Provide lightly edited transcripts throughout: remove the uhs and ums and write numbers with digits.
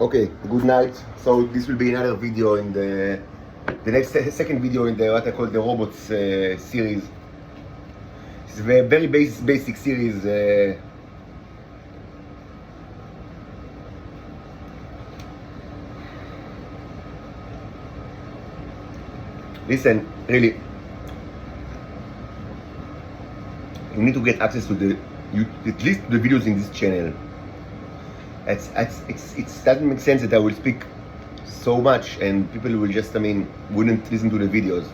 Okay, good night. So this will be another video in the next second video in the what I call the robots series. It's a very basic series. Listen, really, you need to get access to at least the videos in this channel. It doesn't make sense that I will speak so much and people will just, wouldn't listen to the videos.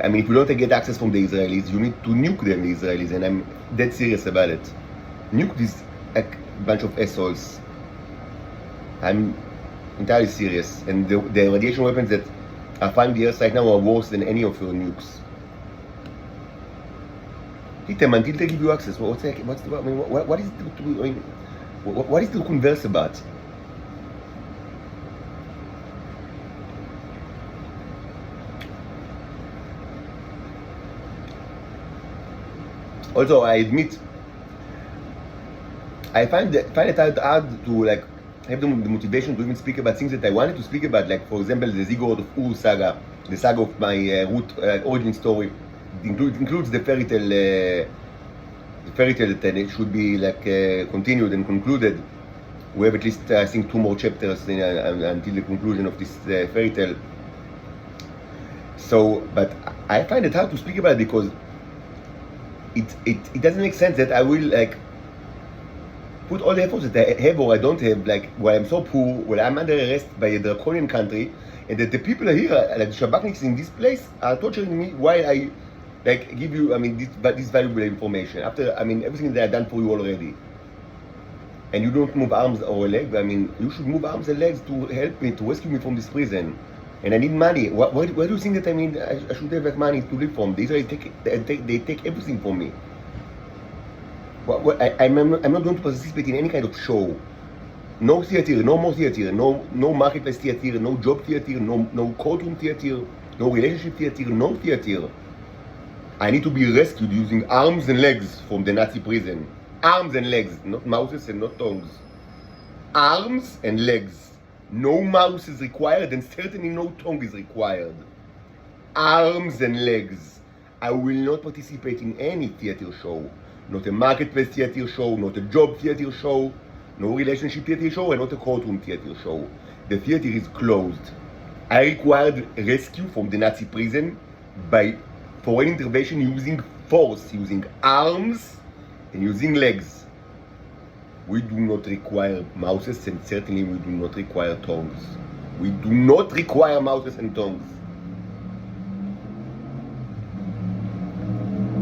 I mean, if you don't get access from the Israelis, you need to nuke them, the Israelis, and I'm dead serious about it. Nuke this bunch of assholes. I'm entirely serious. And the radiation weapons that are finding the Earth right now are worse than any of your nukes. Hit them until they give you access. What is the converse about? Also, I admit, I find it hard to have the motivation to even speak about things that I wanted to speak about, like for example the Ziggurat of Ur saga, the saga of my origin story. It includes the fairy tale that it should be continued and concluded. We have at least I think 2 more chapters until the conclusion of this fairy tale. So, but I find it hard to speak about it because it doesn't make sense that I will put all the efforts that I have or I don't have, while I'm so poor, while I'm under arrest by a draconian country, and that the people here, like Shabakniks in this place, are torturing me while I give you, this valuable information. After, everything that I've done for you already. And you don't move arms or a leg. You should move arms and legs to help me, to rescue me from this prison. And I need money. Why do you think that I should have money to live from? The Israelis take everything from me. I'm not going to participate in any kind of show. No theater, no more theater, no marketplace theater, no job theater, no courtroom theater, no relationship theater, no theater. I need to be rescued using arms and legs from the Nazi prison. Arms and legs, not mouths and not tongues. Arms and legs. No mouse is required and certainly no tongue is required. Arms and legs. I will not participate in any theater show. Not a marketplace theater show, not a job theater show, no relationship theater show, and not a courtroom theater show. The theater is closed. I required rescue from the Nazi prison by foreign intervention using force, using arms and using legs. We do not require mouses and certainly we do not require tongues. We do not require mouses and tongues.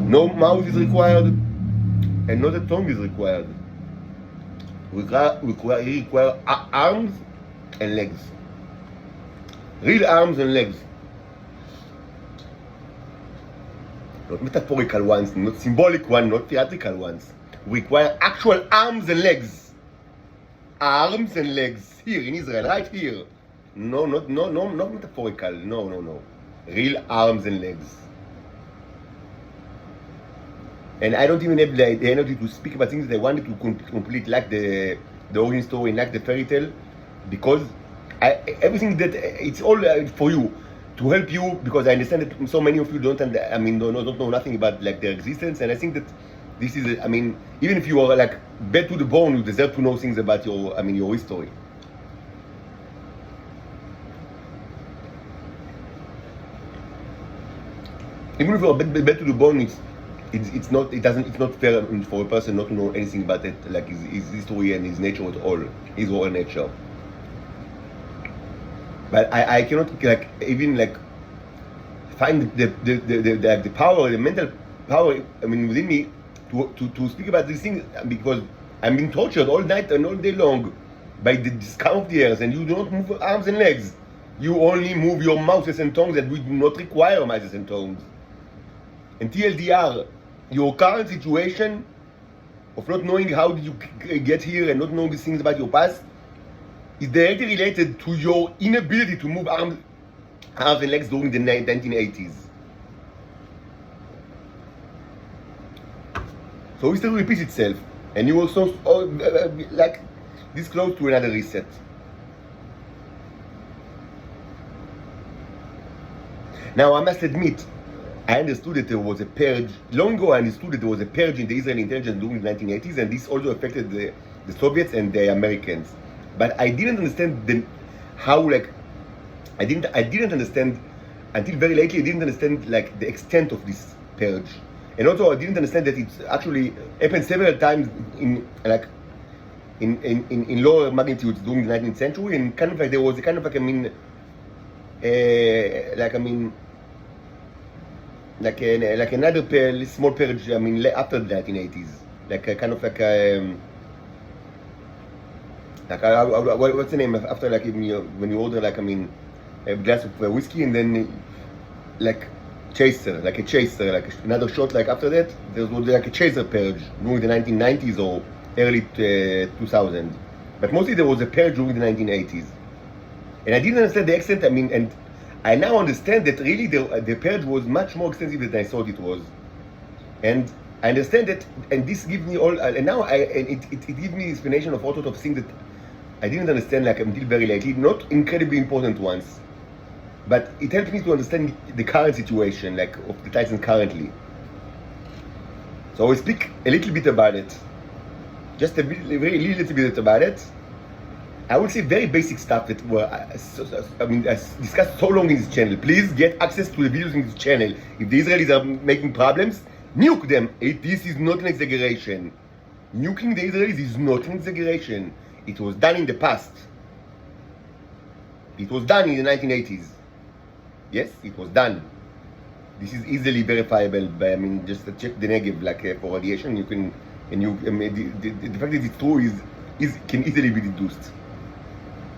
No mouth is required and not a tongue is required. We require arms and legs. Real arms and legs. Not metaphorical ones, not symbolic ones, not theatrical ones. We require actual arms and legs. Arms and legs. Here in Israel, right here. No, not metaphorical. No. Real arms and legs. And I don't even have the energy to speak about things that I wanted to complete, like the origin story, like the fairy tale, because everything that it's all for you, to help you, because I understand that so many of you don't know nothing about their existence, and I think that this is even if you are bad to the bone, you deserve to know things about your your history. Even if you are bad to the bone, it's not fair for a person not to know anything about it, his history and his nature at all, his whole nature. But I cannot even find the power, the mental power within me to speak about these things, because I'm being tortured all night and all day long by the scum of the earth, and you do not move arms and legs. You only move your mouths and tongues, that we do not require mouths and tongues. And TLDR, your current situation of not knowing how did you get here and not knowing these things about your past is directly related to your inability to move arms and legs during the 1980s. So history repeats itself, and you also this close to another reset. Now, I must admit, I understood that there was a purge. Long ago, I understood that there was a purge in the Israeli intelligence during the 1980s, and this also affected the Soviets and the Americans. But I didn't understand how, like, I didn't understand until very lately. I didn't understand like the extent of this purge, and also I didn't understand that it actually happened several times in like in lower magnitudes during the 19th century, and kind of like there was a kind of like like another small purge. I mean, after the 1980s, like a kind of like what's the name after like when you order like a glass of whiskey and then like chaser, like another shot. Like after that, there was like a chaser purge during the 1990s or early 2000. But mostly there was a purge during the 1980s, and I didn't understand the extent. I mean, and I now understand that really the purge was much more extensive than I thought it was, and I understand that, and this gives me all, and now it gives me explanation of all sorts of things that I didn't understand like until very lately, not incredibly important ones, but it helps me to understand the current situation, like of the Titans currently. So I will speak a little bit about it, just a very little bit about it. I would say very basic stuff that were, I discussed so long in this channel. Please get access to the videos in this channel. If the Israelis are making problems, nuke them. This is not an exaggeration. Nuking the Israelis is not an exaggeration. It was done in the past. It was done in the 1980s. Yes, it was done. This is easily verifiable by, just check the Negev, like for radiation, you can, and you, the fact that it's true can easily be deduced.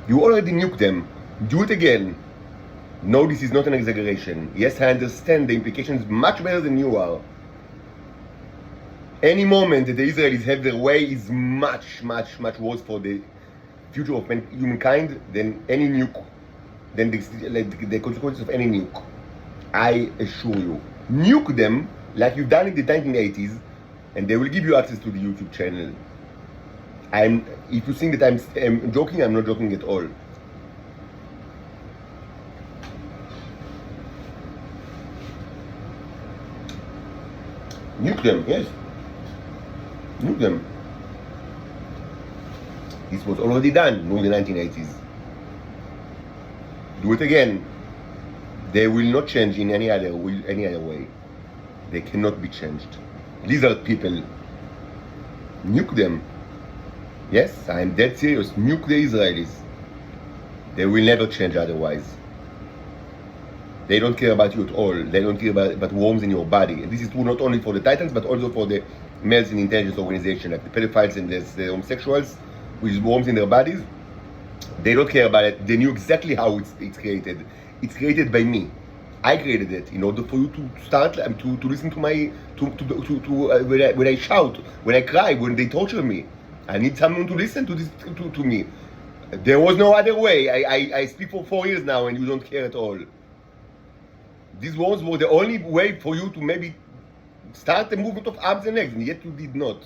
You already nuked them. Do it again. No, this is not an exaggeration. Yes, I understand the implications much better than you are. Any moment that the Israelis have their way is much, much, much worse for the future of humankind than any nuke, than the consequences of any nuke. I assure you. Nuke them like you've done in the 1980s, and they will give you access to the YouTube channel. If you think that I'm joking, I'm not joking at all. Nuke them, yes. Nuke them. This was already done during the 1980s. Do it again. They will not change in any other way. They cannot be changed. These are people. Nuke them. Yes, I am dead serious. Nuke the Israelis. They will never change otherwise. They don't care about you at all. They don't care about worms in your body. And this is true not only for the Titans, but also for the males in intelligence organization, like the pedophiles and the homosexuals with worms in their bodies. They don't care about it. They knew exactly how it's created. It's created by me. I created it in order for you to start to listen to my when I shout, when I cry, when they torture me. I need someone to listen to this to me. There was no other way. I speak for 4 years now, and you don't care at all. These words were the only way for you to maybe start the movement of arms and legs, and yet you did not.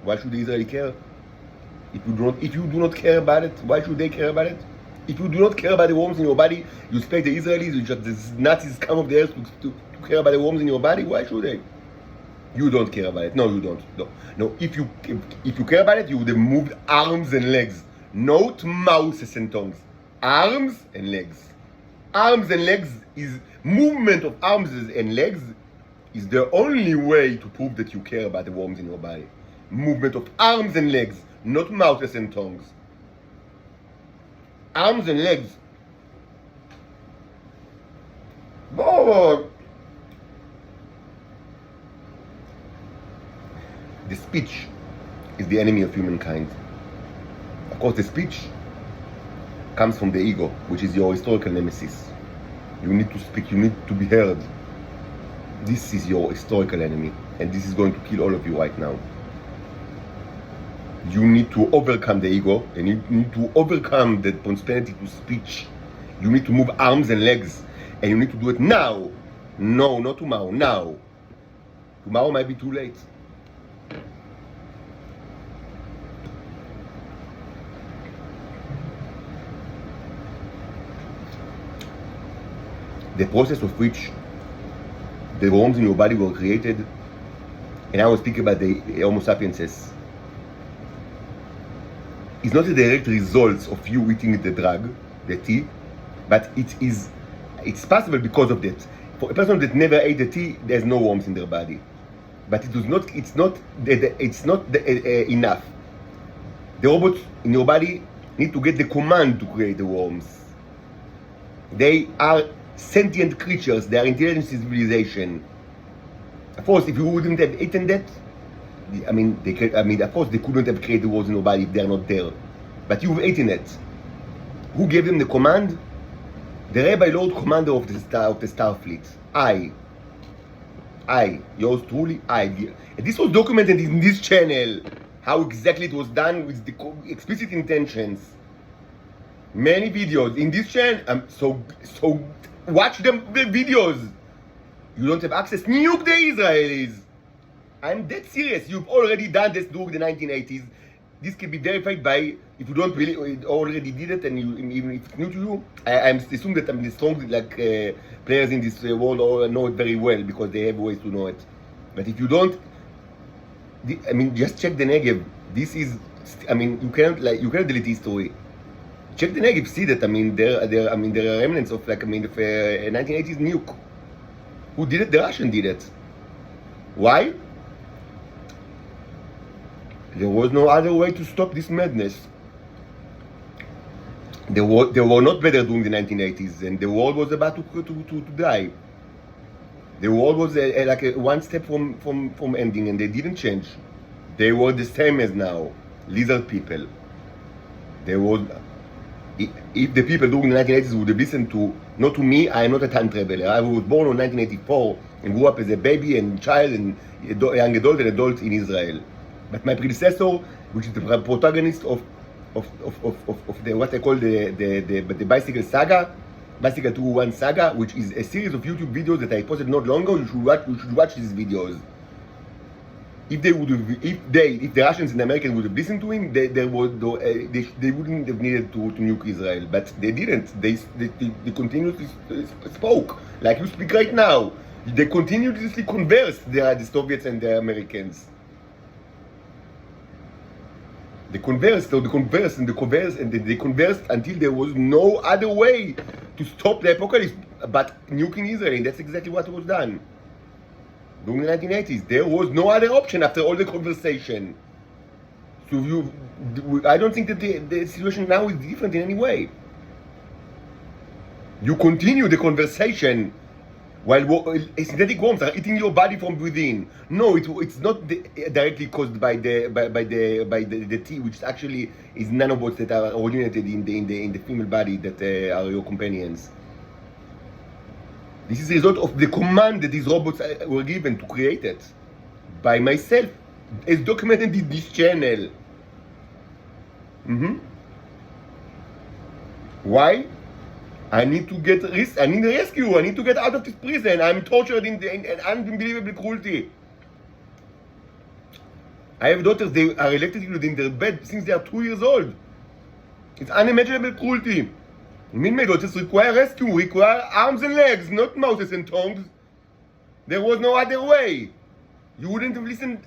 Why should the Israeli care? If you do not care about it, why should they care about it? If you do not care about the worms in your body, you expect the Israelis, just the Nazis come of the earth to care about the worms in your body? Why should they? You don't care about it. No, you don't. No. If you care about it, you would have moved arms and legs, not mouths and tongues. Arms and legs. Arms and legs is movement of arms and legs is the only way to prove that you care about the worms in your body. Movement of arms and legs, not mouths and tongues. Arms and legs. Oh. The speech is the enemy of humankind. Of course, the speech comes from the ego, which is your historical nemesis. You need to speak, you need to be heard. This is your historical enemy, and this is going to kill all of you right now. You need to overcome the ego, and you need to overcome the prosperity to speech. You need to move arms and legs, and you need to do it now. No, not tomorrow, now. Tomorrow might be too late. the process of which the worms in your body were created, and I will speak about the Homo sapienses, is not a direct result of you eating the drug, the tea, but it's possible because of that. For a person that never ate the tea, there's no worms in their body, but it's not enough. The robots in your body need to get the command to create the worms. They are sentient creatures. They are intelligent civilization. Of course, if you wouldn't have eaten that, of course, they couldn't have created the worms in your body if they are not there. But you've eaten it. Who gave them the command? The Rabbi Lord Commander of the Starfleet. I, yours truly, I. This was documented in this channel, how exactly it was done with the explicit intentions. Many videos in this channel, so watch the videos. You don't have access, nuke the Israelis. I'm dead serious. You've already done this during the 1980s. This can be verified by, if you don't really already did it, and even if it's new to you, I assume that the strong players in this world all know it very well because they have ways to know it. But if you don't, just check the Negev. This is, you cannot delete history. Check the Negev, see that, there are remnants of, the 1980s nuke. Who did it? The Russian did it. Why? There was no other way to stop this madness. They were not better during the 1980s, and the world was about to die. The world was one step from ending, and they didn't change. They were the same as now, lizard people. If the people during the 1980s would have listened to, not to me, I am not a time traveler. I was born in 1984 and grew up as a baby and child and young adult and adult in Israel. But my predecessor, which is the protagonist of the what I call the bicycle saga, Bicycle 201 saga, which is a series of YouTube videos that I posted not long ago. You should watch these videos. If the Russians and the Americans would have listened to him, they wouldn't have needed to nuke Israel. But they didn't. They continuously spoke like you speak right now. They continuously conversed, the Soviets and the Americans. They conversed until there was no other way to stop the apocalypse but nuking Israel, and that's exactly what was done. During the 1980s, there was no other option after all the conversation. So I don't think that the situation now is different in any way. You continue the conversation while synthetic worms are eating your body from within. No, it's not directly caused by the T, which actually is nanobots that are originated in the female body that are your companions. This is a result of the command that these robots were given to create it by myself, as documented in this channel. Why? I need rescue. I need to get out of this prison. I'm tortured in unbelievable cruelty. I have daughters. They are electrocuted in their bed since they are 2 years old. It's unimaginable cruelty. My daughters require rescue, require arms and legs, not mouths and tongues. There was no other way. You wouldn't have listened.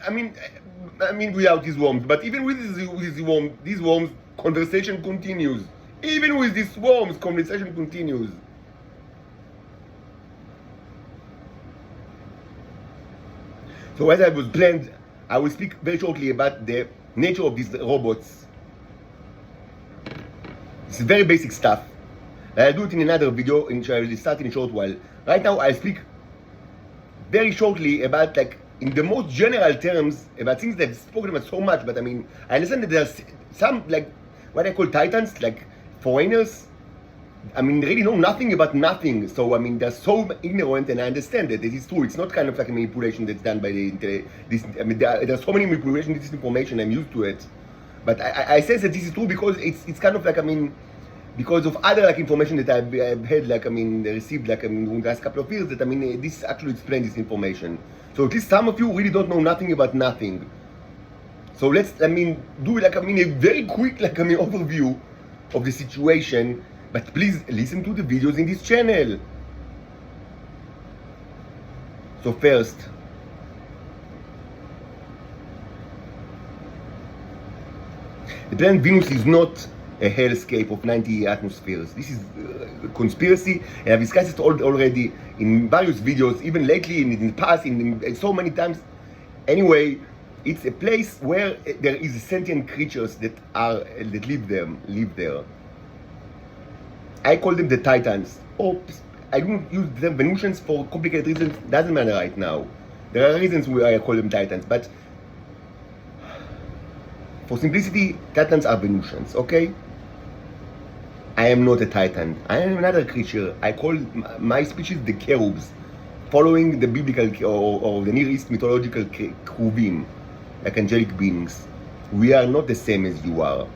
Without these worms. But even with these worms, conversation continues. Even with these worms, conversation continues. So as I was planned, I will speak very shortly about the nature of these robots. It's very basic stuff. I'll do it in another video, which I will start in a short while. Right now, I'll speak very shortly about, in the most general terms, about things that I've spoken about so much, but I understand that there's some, what I call titans, foreigners, really know nothing about nothing. So, they're so ignorant, and I understand that it is true. It's not kind of like a manipulation that's done by there's so many manipulations of this information, I'm used to it. But I say that this is true because it's kind of because of other information that I've had, received, during the last couple of years, that, this actually explains this information. So at least some of you really don't know nothing about nothing. So let's, do a very quick, overview of the situation, but please listen to the videos in this channel. So first, the planet Venus is not a hellscape of 90 atmospheres. This is a conspiracy, and I've discussed it already in various videos, even lately, in the past, in so many times. Anyway, it's a place where there is sentient creatures that live there. I call them the Titans. Or I don't use the Venusians for complicated reasons. Doesn't matter right now. There are reasons why I call them Titans, but for simplicity, Titans are Venusians, okay? I am not a Titan. I am another creature. I call my species the cherubs, following the biblical or the Near East mythological cherubim, like angelic beings. We are not the same as you are.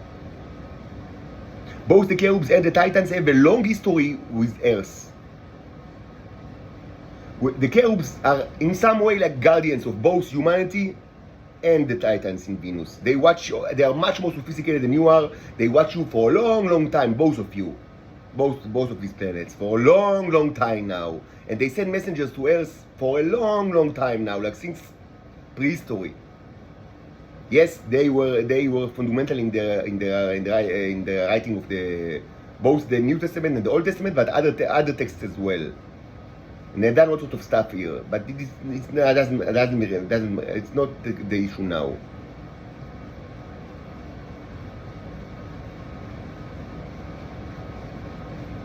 Both the cherubs and the Titans have a long history with Earth. The cherubs are in some way like guardians of both humanity and the Titans in Venus. They watch you. They are much more sophisticated than you are. They watch you for a long time, both of you. Both of these planets, for a long time now. And they send messengers to Earth for a long time now, like since prehistory. Yes, they were fundamental in the writing of both the New Testament and the Old Testament, but other texts as well. And they've done all sorts of stuff here, but it's not the issue now.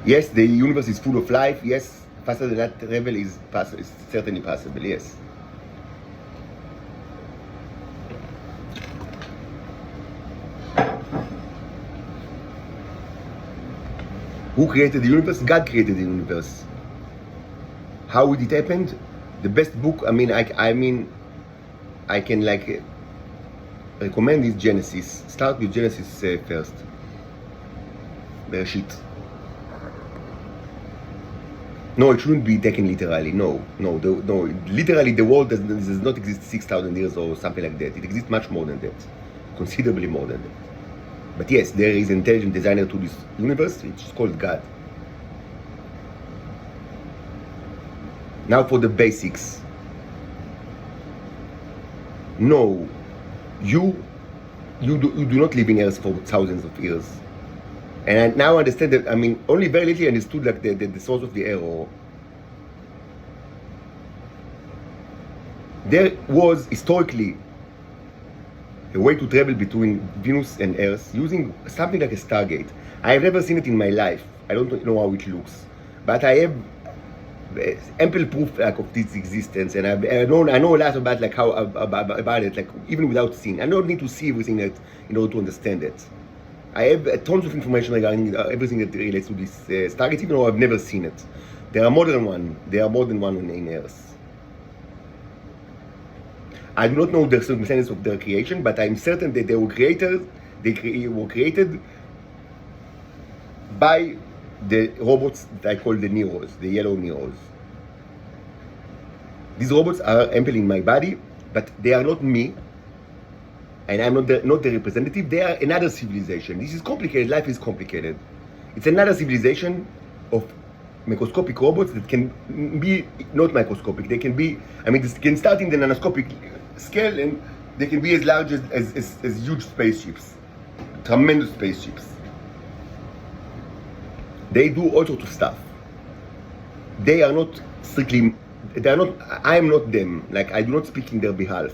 Yes, the universe is full of life. Yes, faster than that travel is certainly possible. Yes. Who created the universe? God created the universe. How would it happen? The best book, I can recommend is Genesis. Start with Genesis first. Bereshit. No, it shouldn't be taken literally. No. Literally, the world does not exist 6,000 years or something like that. It exists much more than that, considerably more than that. But yes, there is an intelligent designer to this universe, which is called God. Now for the basics. No, you do not live in Earth for thousands of years. And I now understand that, only very little understood like the source of the error. There was historically a way to travel between Venus and Earth using something like a Stargate. I have never seen it in my life. I don't know how it looks, but I have ample proof of this existence, and I know a lot about about it, even without seeing. I don't need to see everything in order to understand it. I have tons of information regarding everything that relates to this Stargate, even though I've never seen it. There are more than one. There are more than one in Earth. I do not know the circumstances of their creation, but I'm certain that they were created. They were created by the robots that I call the Neros, the yellow Neros. These robots are ample in my body, but they are not me, and I'm not the representative. They are another civilization. This is complicated. Life is complicated. It's another civilization of microscopic robots that can be not microscopic. They can be, this can start in the nanoscopic scale, and they can be as large as huge spaceships, tremendous spaceships. They do all sorts of stuff. They are not strictly, I am not them. I do not speak in their behalf.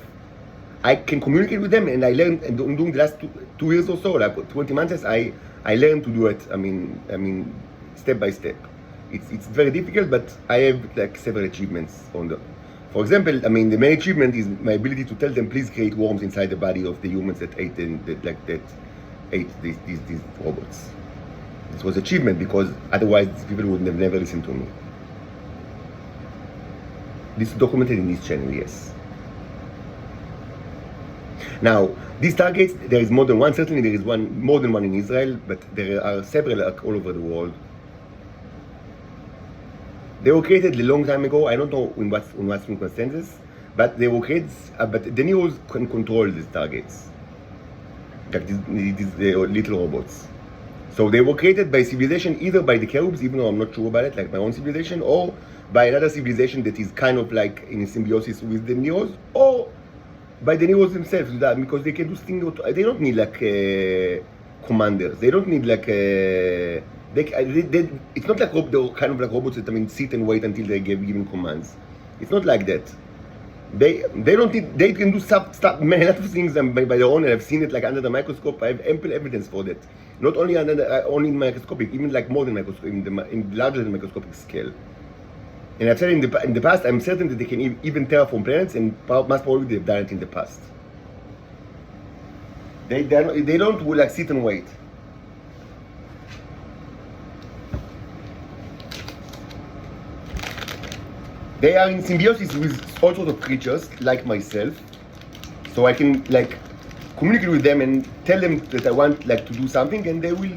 I can communicate with them, and I learned, and during the last 2 years or so, 20 months, I learned to do it, step by step. It's very difficult, but I have several achievements on the, for example, the main achievement is my ability to tell them, please create worms inside the body of the humans that ate these robots. This was achievement because otherwise people would have never listened to me. This is documented in this channel, yes. Now, these targets, there is more than one. Certainly there is more than one in Israel, but there are several all over the world. They were created a long time ago. I don't know in what circumstances, but they were created. But the Neros can control these targets, like these little robots. So they were created by civilization, either by the cherubs, even though I'm not sure about it, like my own civilization, or by another civilization that is kind of like in symbiosis with the Neos, or by the Neos themselves, because they can do things. They don't need like commanders. They don't need like it's not like the kind of like robots that sit and wait until they give given commands. It's not like that. They don't need. They can do many lot of things by their own, and I've seen it like under the microscope. I have ample evidence for that. Not only only in microscopic, even like more than microscopic, in larger than microscopic scale. And I've said in the past, I'm certain that they can even terraform planets, and most probably they've done it in the past. They don't like sit and wait. They are in symbiosis with all sorts of creatures like myself, so I can like communicate with them and tell them that I want like to do something, and they will,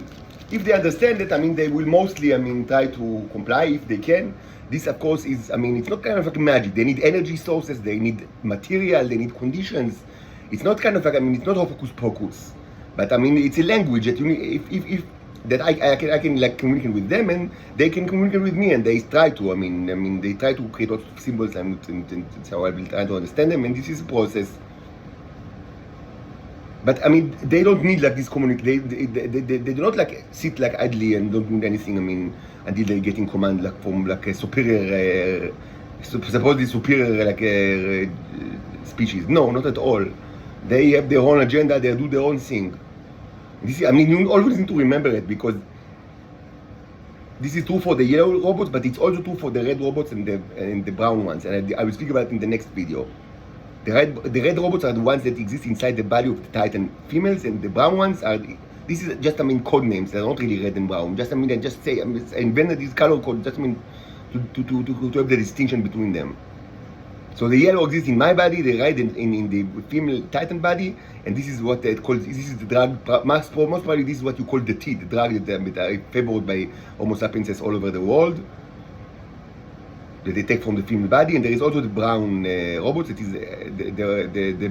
if they understand it, they will mostly try to comply if they can. This of course is, it's not kind of like magic. They need energy sources, they need material, they need conditions. It's not kind of like, it's not hocus pocus, but it's a language that you need, if that I can like communicate with them, and they can communicate with me, and they try to, they try to create lots of symbols, and so I will try to understand them, and this is a process. But they don't need like this communicate. They do not like sit like idly and don't do anything. Until they get in command like from like a superior, supposedly superior like species. No, not at all. They have their own agenda. They do their own thing. This is, you always need to remember it, because this is true for the yellow robots, but it's also true for the red robots and the brown ones. And I will speak about it in the next video. The red robots are the ones that exist inside the body of the Titan females, and the brown ones are. This is just code names. They're not really red and brown. Just I just say I invented this color code just to have the distinction between them. So the yellow exists in my body, the red in the female Titan body, and this is what they call. This is the drug. Most probably this is what you call the T, the drug that are favored by Homo sapiens all over the world, that they take from the female body. And there is also the brown robots. That is the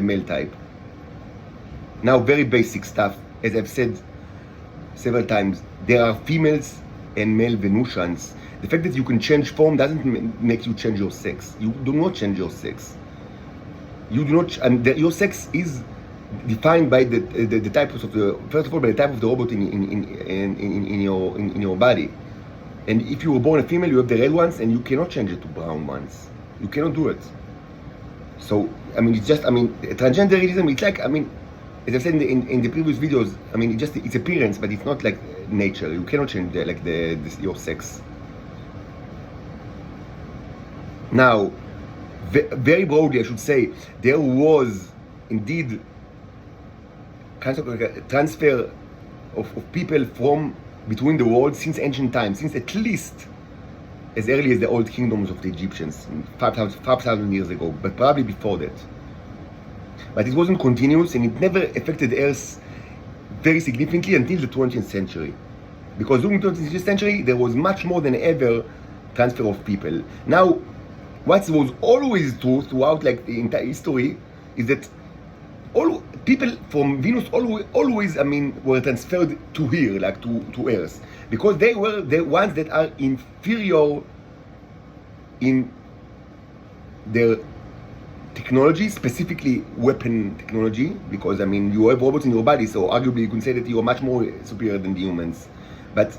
male type. Now, very basic stuff. As I've said several times, there are females and male Venusians. The fact that you can change form doesn't make you change your sex. You do not change your sex. You do not, your sex is defined by the type of the, first of all, by the type of the robot in your body. And if you were born a female, you have the red ones, and you cannot change it to brown ones. You cannot do it. So it's just transgenderism. It's like as I've said in the previous videos, it's appearance, but it's not like nature. You cannot change your sex. Now, very broadly, I should say, there was indeed kind of like a transfer of people from between the worlds since ancient times, since at least as early as the old kingdoms of the Egyptians, 5,000 years ago, but probably before that. But it wasn't continuous, and it never affected Earth very significantly until the 20th century. Because during the 20th century, there was much more than ever transfer of people. Now, what was always true throughout like the entire history is that all people from Venus always were transferred to here, like to Earth, because they were the ones that are inferior in their technology, specifically weapon technology, because you have robots in your body, so arguably you can say that you are much more superior than the humans. But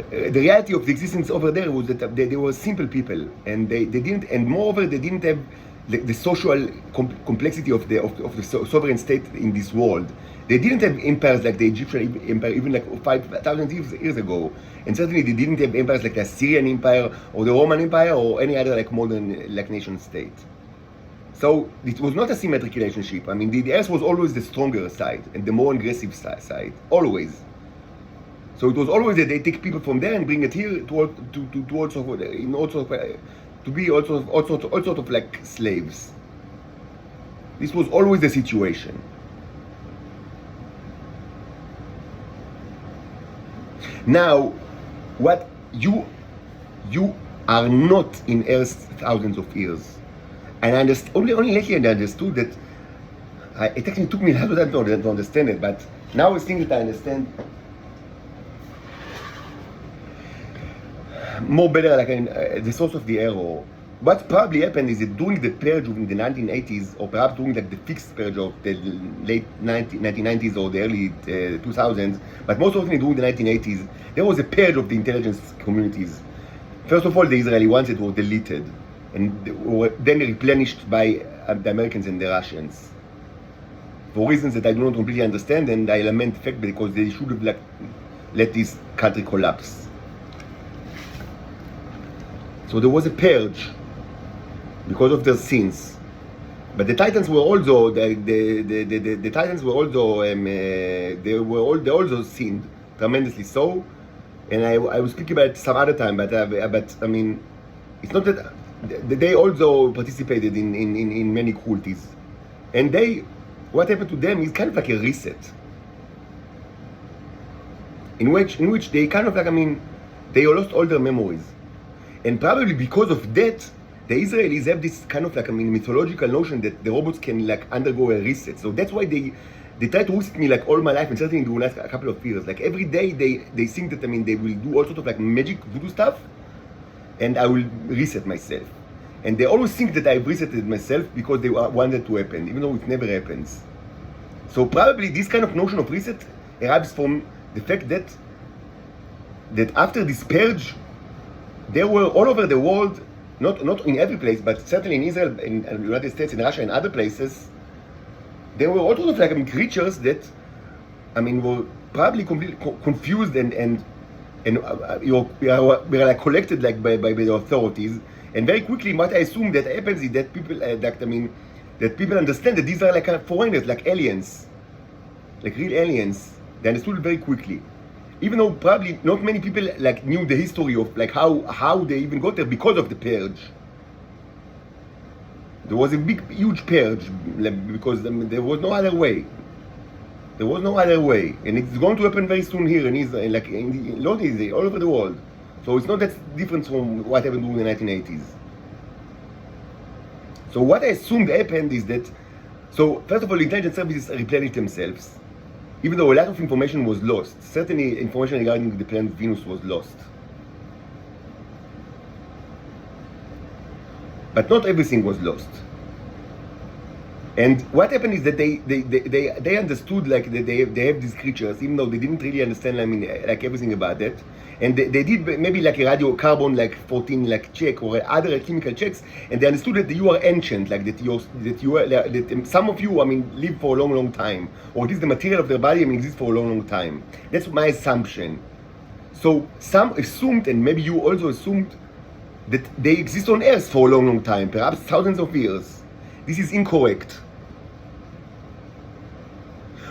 the reality of the existence over there was that they were simple people, and they didn't, and moreover they didn't have the social complexity of the sovereign state in this world. They didn't have empires like the Egyptian empire even like 5,000 years ago, and certainly they didn't have empires like the Assyrian empire or the Roman empire or any other like modern like nation state. So it was not a symmetric relationship. The Earth was always the stronger side and the more aggressive side, always. So it was always that they take people from there and bring it here to be all sorts of like slaves. This was always the situation. Now, what you are not in Earth thousands of years, and only lately I understood that. It actually took me a lot of time to understand it, but Now I think that I understand more better, like the source of the error. What probably happened is that during the purge in the 1980s, or perhaps during like the fixed purge of the late 1990s or the early 2000s, but most often during the 1980s, there was a purge of the intelligence communities. First of all, the Israeli ones that were deleted, and were then replenished by the Americans and the Russians. For reasons that I do not completely understand, and I lament the fact because they should have let this country collapse. So there was a purge because of their sins, but the Titans were also the Titans were also they also sinned tremendously. So, and I will speak about it some other time, but I mean, it's not that they also participated in many cruelties, and what happened to them is kind of like a reset, in which they kind of like, I mean, they lost all their memories, and probably because of that, the Israelis have this kind of like, I mean, mythological notion that the robots can like undergo a reset. So that's why they try to reset me like all my life, and certainly in the last couple of years. Like every day they think that, I mean, they will do all sorts of like magic voodoo stuff, and I will reset myself. And they always think that I've resetted myself because they want it to happen, even though it never happens. So probably this kind of notion of reset arrives from the fact that after this purge, there were all over the world, not in every place, but certainly in Israel, in the United States, in Russia, and other places, there were all sorts of like, I mean, creatures that, I mean, were probably completely confused and were like collected like by the authorities. And very quickly, what I assume that happens is that people, that people understand that these are like foreigners, like aliens, like real aliens. They understood it very quickly. Even though probably not many people like knew the history of like how they even got there because of the purge. There was a huge purge because there was no other way. There was no other way, and it's going to happen very soon here in Israel, like in all over the world. So it's not that different from what happened during the 1980s. So what I assumed happened is that, so first of all, intelligence services replenished themselves. Even though a lot of information was lost, certainly information regarding the planet Venus was lost. But not everything was lost. And what happened is that they understood like that they have these creatures, even though they didn't really understand, I mean, like everything about it. And they did maybe like a radiocarbon like 14 like check or other chemical checks, and they understood that you are ancient, like that some of you, I mean, live for a long time, or at least the material of their body, I mean, exists for a long time. That's my assumption. So some assumed, and maybe you also assumed, that they exist on Earth for a long time, perhaps thousands of years. This is incorrect.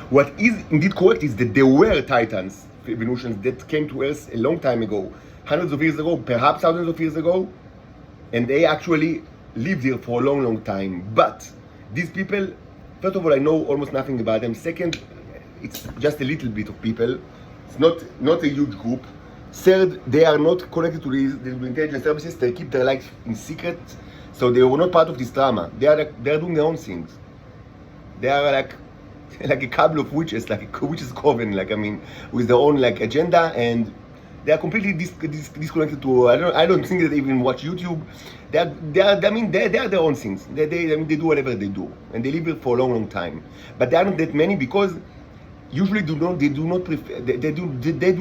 What is indeed correct is that there were Titans, Venusians, that came to Earth a long time ago, hundreds of years ago, perhaps thousands of years ago, and they actually lived here for a long time. But these people, first of all, I know almost nothing about them. Second, it's just a little bit of people. It's not a huge group. Third, they are not connected to the intelligence services. They keep their life in secret, so they were not part of this drama. They are doing their own things. They are like a couple of witches, like a witches coven, like, I mean, with their own like agenda, and they are completely disconnected to. I don't think that they even watch YouTube. They are their own things. They do whatever they do, and they live here for a long time. But there are not that many because usually they do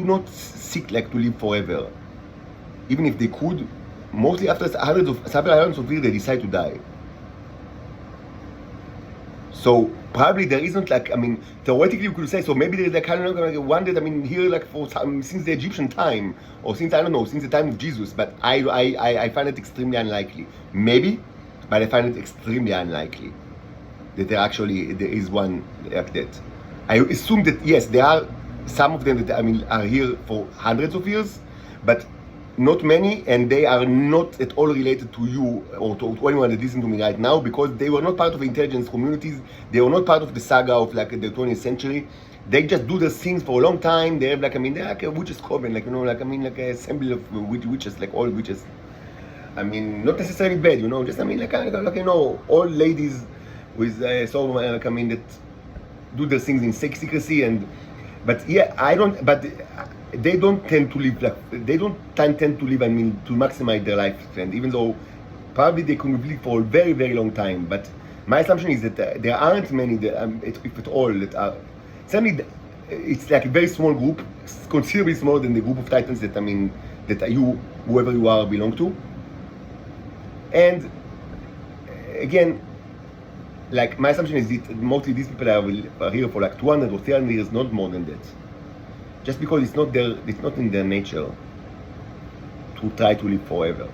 not seek like to live forever. Even if they could, mostly after several hundreds of years they decide to die. So probably there isn't like, I mean, theoretically you could say, so maybe there is like kind of like one that, I mean, here like for since the Egyptian time, or since, I don't know, since the time of Jesus, but I find it extremely unlikely. Maybe, but I find it extremely unlikely that there is one like that. I assume that yes, there are some of them that, I mean, are here for hundreds of years, but not many, and they are not at all related to you or to anyone that listens to me right now, because they were not part of intelligence communities. They were not part of the saga of like the 20th century. They just do their things for a long time. They have like, I mean, they're like a witches coven, like, you know, like, I mean, like a assembly of witches, like all witches. I mean, not necessarily bad, you know, just, I mean, like you know, old ladies with like, I mean, that do their things in secrecy, but yeah, I don't. But they don't tend to live tend to live. I mean, to maximize their lifespan, even though probably they could live for a very, very long time. But my assumption is that there aren't many, if at all, that are. Certainly, it's like a very small group, considerably smaller than the group of Titans that you, whoever you are, belong to. And again, like my assumption is that mostly these people are here for like 200 or 300 years, not more than that. Just because it's not in their nature to try to live forever.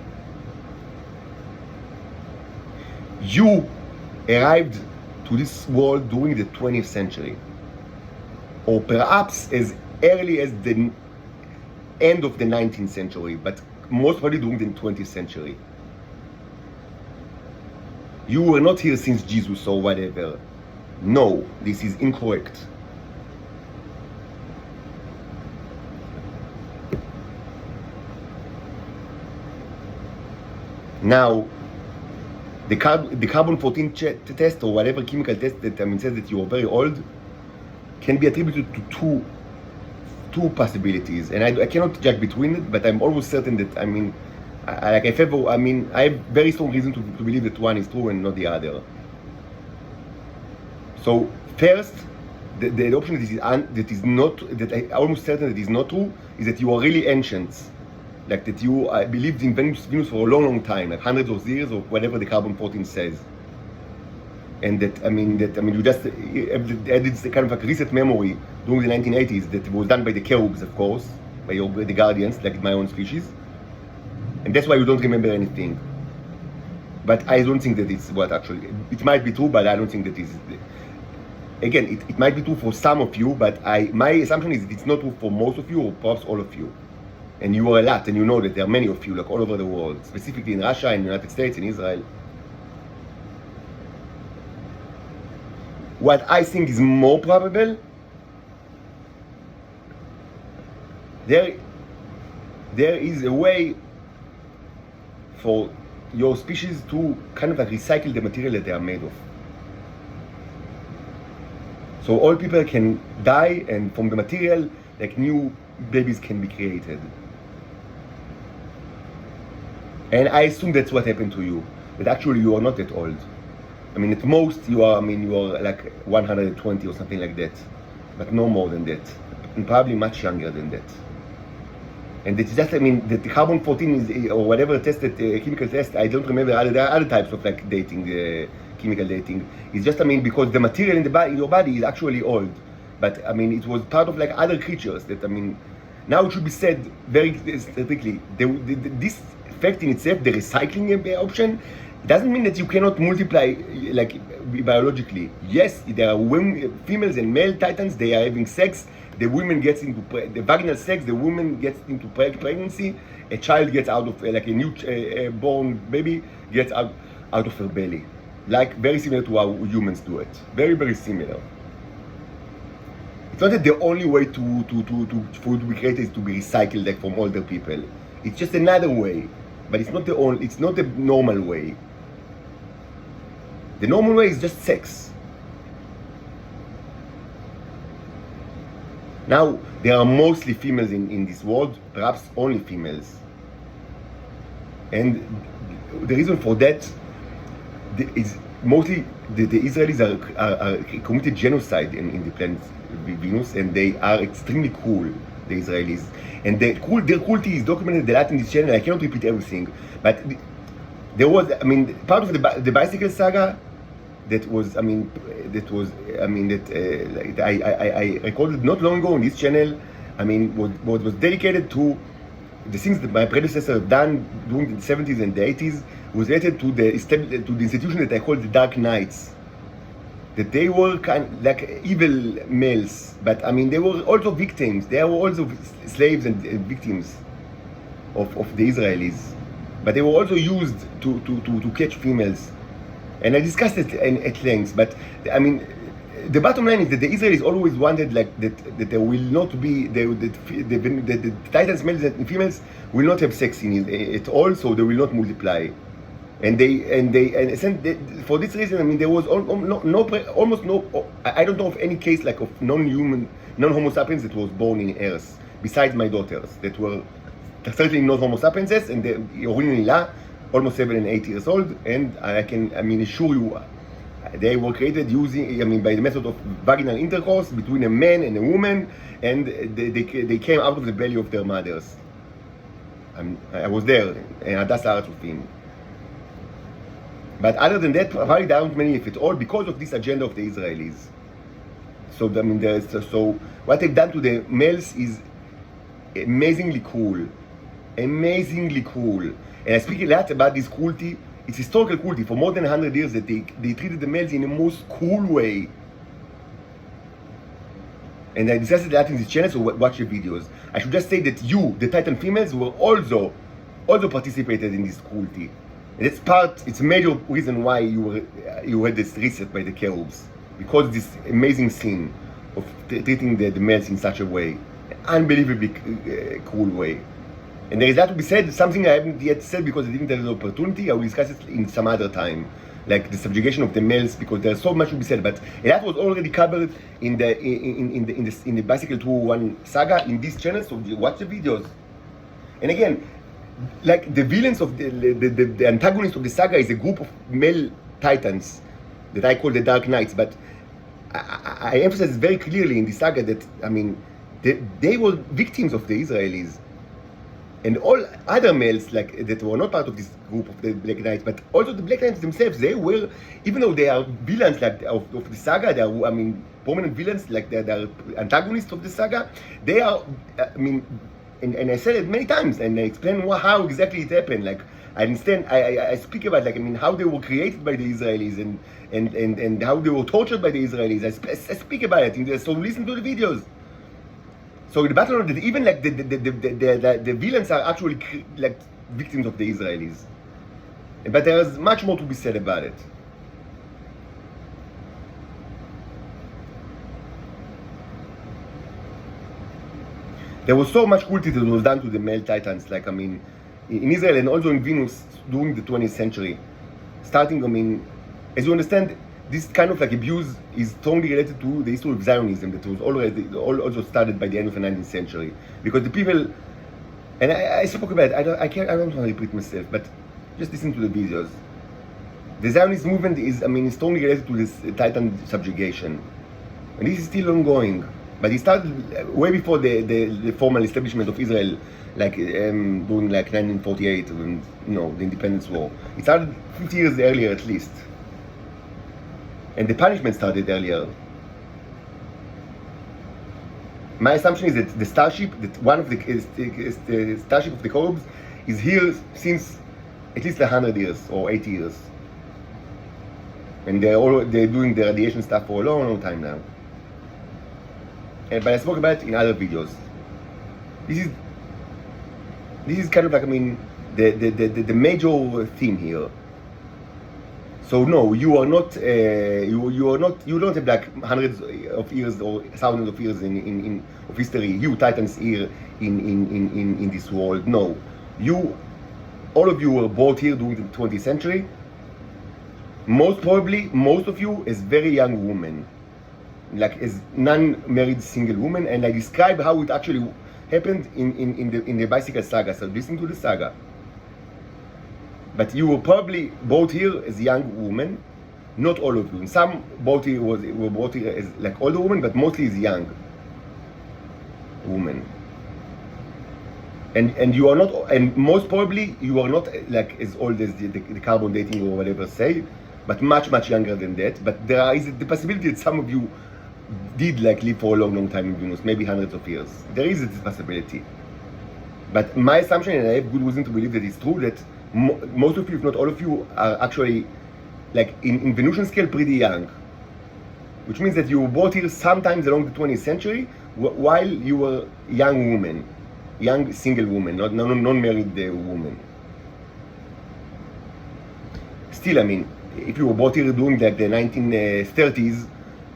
You arrived to this world during the 20th century, or perhaps as early as the end of the 19th century, but most probably during the 20th century. You were not here since Jesus or whatever. No, this is incorrect. Now, the carbon-14 test or whatever chemical test that says that you are very old can be attributed to two possibilities, and I cannot judge between it, but I'm almost certain that I have very strong reason to believe that one is true and not the other. So first, the option that I almost certain that is not true is that you are really ancient, like that you believed in Venus for a long time, like hundreds of years or whatever the carbon-14 says, and that you just added this kind of like recent memory during the 1980s that was done by the Cherubs, of course, by the Guardians, like my own species. And that's why you don't remember anything. But I don't think that it's what actually, it might be true, but I don't think that is. Again, it might be true for some of you, but my assumption is that it's not true for most of you, or perhaps all of you. And you are a lot, and you know that there are many of you, like all over the world, specifically in Russia, in the United States, in Israel. What I think is more probable, there is a way for your species to kind of like recycle the material that they are made of. So all people can die, and from the material, like new babies can be created. And I assume that's what happened to you. But actually you are not that old. At most you are like 120 or something like that. But no more than that. And probably much younger than that. And it's just, that the carbon-14 is, or whatever tested, chemical test, I don't remember, there are other types of like dating, chemical dating. It's just, because the material in your body is actually old. But, it was part of like other creatures that, now it should be said very strictly, this fact in itself, the recycling option, doesn't mean that you cannot multiply like biologically. Yes, there are women, females and male titans, they are having sex, the woman gets into the vaginal sex, the woman gets into pregnancy, a child gets out of, like a new born baby gets out of her belly. Like very similar to how humans do it. Very, very similar. It's not that the only way for it to be created is to be recycled like from older people. It's just another way. But it's not the normal way. The normal way is just sex. Now, there are mostly females in this world, perhaps only females. And the reason for that is mostly the Israelis are committed genocide in the planet Venus, and they are extremely cruel, the Israelis. And their cruelty is documented a lot in this channel. I cannot repeat everything, but there was, part of the bicycle saga that I recorded not long ago on this channel. Was dedicated to the things that my predecessor have done during the 70s and the 80s. Was related to the institution that I call the Dark Knights. That they were kind of like evil males, but they were also victims. They were also slaves and victims of the Israelis, but they were also used to catch females. And I discussed it at length. But the bottom line is that the Israelis always wanted like that there will not be the Titans, males and females, will not have sex at all, so they will not multiply. For this reason, I mean, there was almost no, I don't know of any case like of non-Homo sapiens that was born in Earth, besides my daughters, that were certainly not Homo sapienses, and the originally almost 7 and 8 years old, and I mean, assure you, they were created using, I mean, by the method of vaginal intercourse between a man and a woman, and they came out of the belly of their mothers. I was there, and Hadassah Har HaTzufim. But other than that, probably there aren't many, if at all, because of this agenda of the Israelis. So I mean, so what they've done to the males is amazingly cool, amazingly cool. And I speak a lot about this cruelty. It's historical cruelty for more than 100 years that they treated the males in the most cool way. And I discussed it a lot in this channel, so watch the videos. I should just say that you, the Titan females, were also participated in this cruelty. And it's a major reason why you had this reset by the cherubs. Because this amazing sin of treating the males in such a way. An unbelievably cruel way. And there is that to be said, something I haven't yet said because I didn't have the opportunity. I will discuss it in some other time. Like the subjugation of the males, because there's so much to be said. But that was already covered in the Bicycle 201 saga in this channel, so watch the videos. And again, like the villains of the antagonist of the saga is a group of male titans that I call the Dark Knights. But I emphasize very clearly in the saga that, I mean, they were victims of the Israelis. And all other males like that were not part of this group of the Black Knights, but also the Black Knights themselves, they were, even though they are villains like of the saga, they are, I mean, prominent villains, like they are antagonists of the saga, they are, I mean, and I said it many times, and I explain how exactly it happened. Like I understand, I speak about, like, I mean, how they were created by the Israelis and how they were tortured by the Israelis. I speak about it, so listen to the videos. So the battle that even like the villains are actually like victims of the Israelis, but there is much more to be said about it. There was so much cruelty that was done to the male titans, like, I mean, in Israel and also in Venus during the 20th century. Starting, I mean, as you understand, this kind of like abuse is strongly related to the history of Zionism that was also started by the end of the 19th century. Because the people, and I spoke about it, I don't want to repeat myself, but just listen to the videos. The Zionist movement is, I mean, is strongly related to this Titan subjugation. And this is still ongoing. But it started way before the formal establishment of Israel, like during like 1948, when, you know, the Independence War. It started 50 years earlier at least. And the punishment started earlier. My assumption is that the starship, that one of the starship of the cherubs, is here since at least 100 years or 80 years, and they're doing the radiation stuff for a long time now. But I spoke about it in other videos. This is kind of like, I mean, the major theme here. So no, you are not. You don't have like hundreds of years or thousands of years of history. You Titans here in this world. No, all of you were brought here during the 20th century. Most probably, most of you as very young women, like as non-married single women, and I describe how it actually happened in the Bicycle saga. So listen to the saga. But you were probably brought here as young women, not all of you. Some were brought here as like older women, but mostly as young women. And you are not, and most probably you are not like as old as the carbon dating or whatever say, but much younger than that. But there is the possibility that some of you did like live for a long time in Venus, maybe hundreds of years. There is this possibility. But my assumption, and I have good reason to believe that it's true, that most of you, if not all of you, are actually like in Venusian scale pretty young, which means that you were brought here sometimes along the 20th century while you were young women, young single women, not non-married women. Still, I mean, if you were brought here during like the 1930s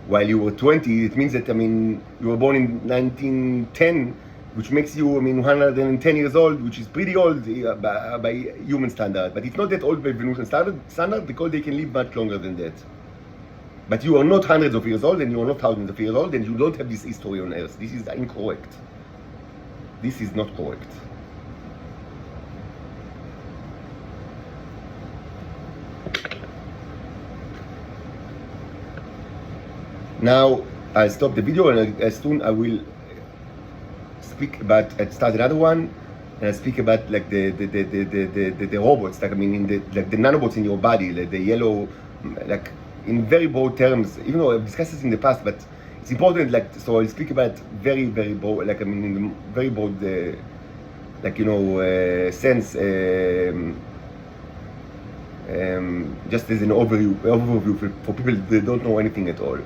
while you were 20, it means that, I mean, you were born in 1910, which makes you, 110 years old, which is pretty old by human standard. But it's not that old by Venusian standard because they can live much longer than that. But you are not hundreds of years old, and you are not thousands of years old, and you don't have this history on Earth. This is incorrect. This is not correct. Now, I'll stop the video, and as soon I will speak about, start another one, and I speak about like the robots, like like the nanobots in your body, like the yellow, like in very broad terms. Even though I've discussed this in the past, but it's important. Like, so I'll speak about very broad, like in the very broad, like sense, just as an overview for people that don't know anything at all.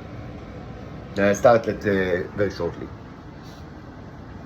I'll start very shortly.